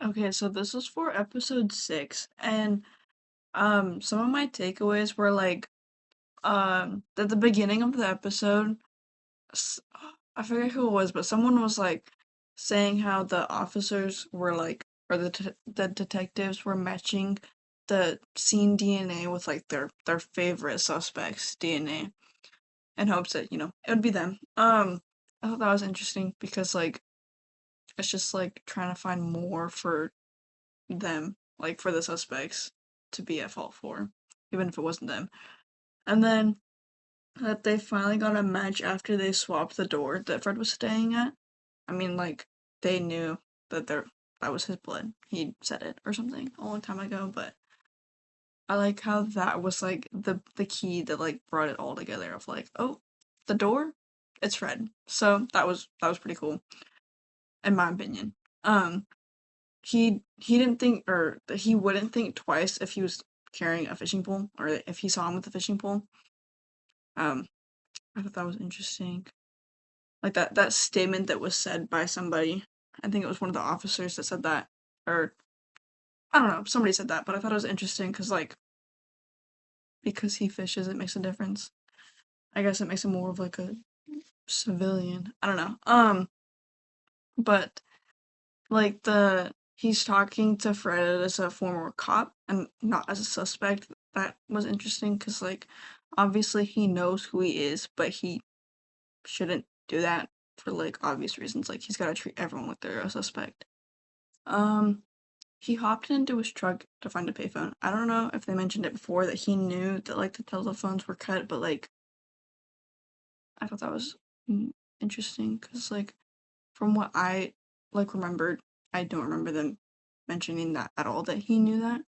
Okay, so this is for episode 6, and some of my takeaways were like at the beginning of the episode, s- I forget who it was, but someone was like saying how the officers were like, or the detectives were matching the scene DNA with like their favorite suspects' DNA in hopes that it would be them. I thought that was interesting because like it's just like trying to find more for them, like for the suspects to be at fault for, even if it wasn't them. And then that they finally got a match after they swapped the door that Fred was staying at. I mean, like they knew that was his blood. He said it or something a long time ago, but I like how that was like the key that like brought it all together of like, oh, the door, it's Fred. So that was pretty cool, in my opinion. Um, he didn't think or he wouldn't think twice if he was carrying a fishing pole or if he saw him with a fishing pole. Um, I thought that was interesting. Like that statement that was said by somebody. I think it was one of the officers that said that, or I don't know, somebody said that, but I thought it was interesting because like because he fishes, it makes a difference. I guess it makes him more of like a civilian. I don't know. But like he's talking to Fred as a former cop and not as a suspect. That was interesting because like obviously he knows who he is, but he shouldn't do that for like obvious reasons. Like he's gotta treat everyone like they're a suspect. Um he hopped into his truck to find a payphone. I don't know if they mentioned it before that he knew that like the telephones were cut, but like I thought that was interesting because like from what I like remembered, I don't remember them mentioning that at all that he knew that.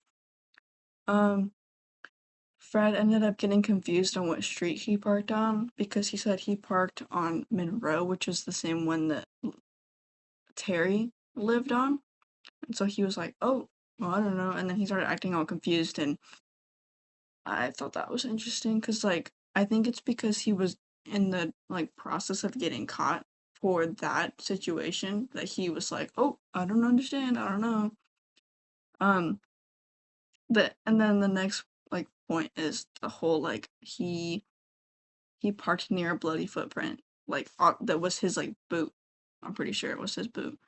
Um, Fred ended up getting confused on what street he parked on because he said he parked on Monroe, which is the same one that Terry lived on. And so he was like, "Oh, well, I don't know." And then he started acting all confused, and I thought that was interesting because, like, I think it's because he was in the like process of getting caught for that situation that he was like, "Oh, I don't understand. I don't know." Um, and then the next like point is the whole like he parked near a bloody footprint like that was his like boot. I'm pretty sure it was his boot,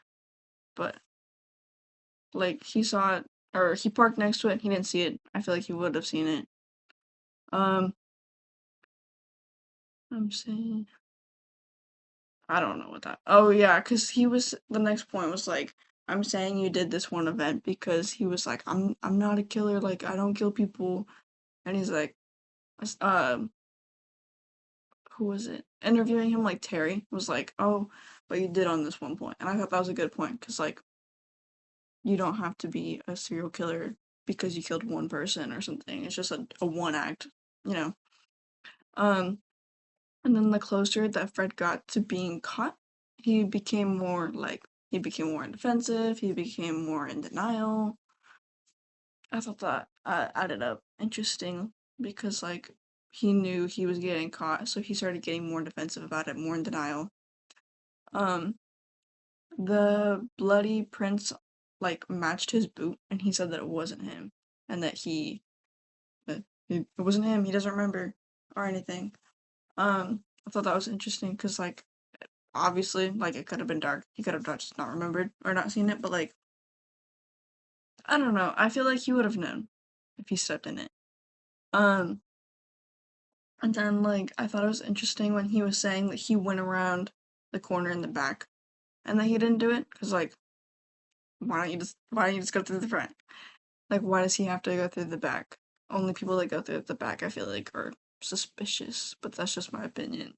but like he saw it or he parked next to it. He didn't see it. I feel like he would have seen it. Um, I'm saying I don't know what that. Oh yeah, because he was the next point was like I'm saying you did this one event because he was like I'm not a killer. Like I don't kill people, and he's like um who was it? Interviewing him like Terry was like, "Oh, but you did on this one point." And I thought that was a good point cuz like you don't have to be a serial killer because you killed one person or something. It's just a one act, you know. Um and then the closer that Fred got to being caught, he became more defensive, he became more in denial. I thought that added up interesting because like he knew he was getting caught, so he started getting more defensive about it, more in denial. Um, the bloody prints like matched his boot, and he said that it wasn't him, and that it wasn't him. He doesn't remember or anything. I thought that was interesting because like obviously like it could have been dark. He could have just not remembered or not seen it, but like I don't know. I feel like he would have known if he stepped in it. Um, and then like I thought it was interesting when he was saying that he went around the corner in the back and that he didn't do it because like why don't you just go through the front? Like, why does he have to go through the back? Only people that go through the back, I feel like, are suspicious, but that's just my opinion.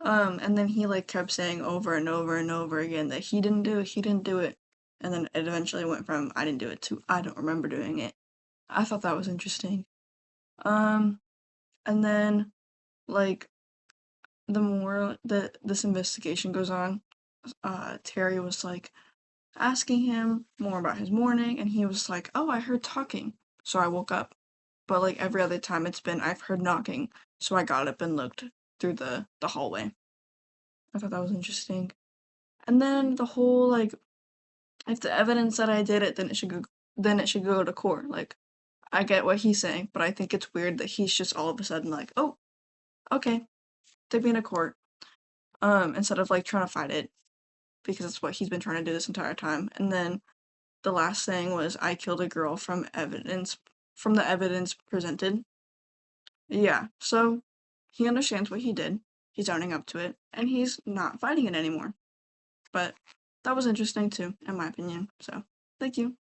And then he like kept saying over and over and over again that he didn't do it. And then it eventually went from I didn't do it to I don't remember doing it. I thought that was interesting. Um, and then like the more that this investigation goes on, Terry was like asking him more about his morning, and he was like, "Oh, I heard talking, so I woke up." But like every other time it's been, I've heard knocking, so I got up and looked through the hallway. I thought that was interesting. And then the whole like If the evidence that I did it, then it should go to court. Like, I get what he's saying, but I think it's weird that he's just all of a sudden like, oh, okay, take me to court. Instead of like trying to fight it, because it's what he's been trying to do this entire time. And then the last thing was I killed a girl from the evidence presented. Yeah, so he understands what he did. He's owning up to it, and he's not fighting it anymore. But that was interesting too, in my opinion. So thank you.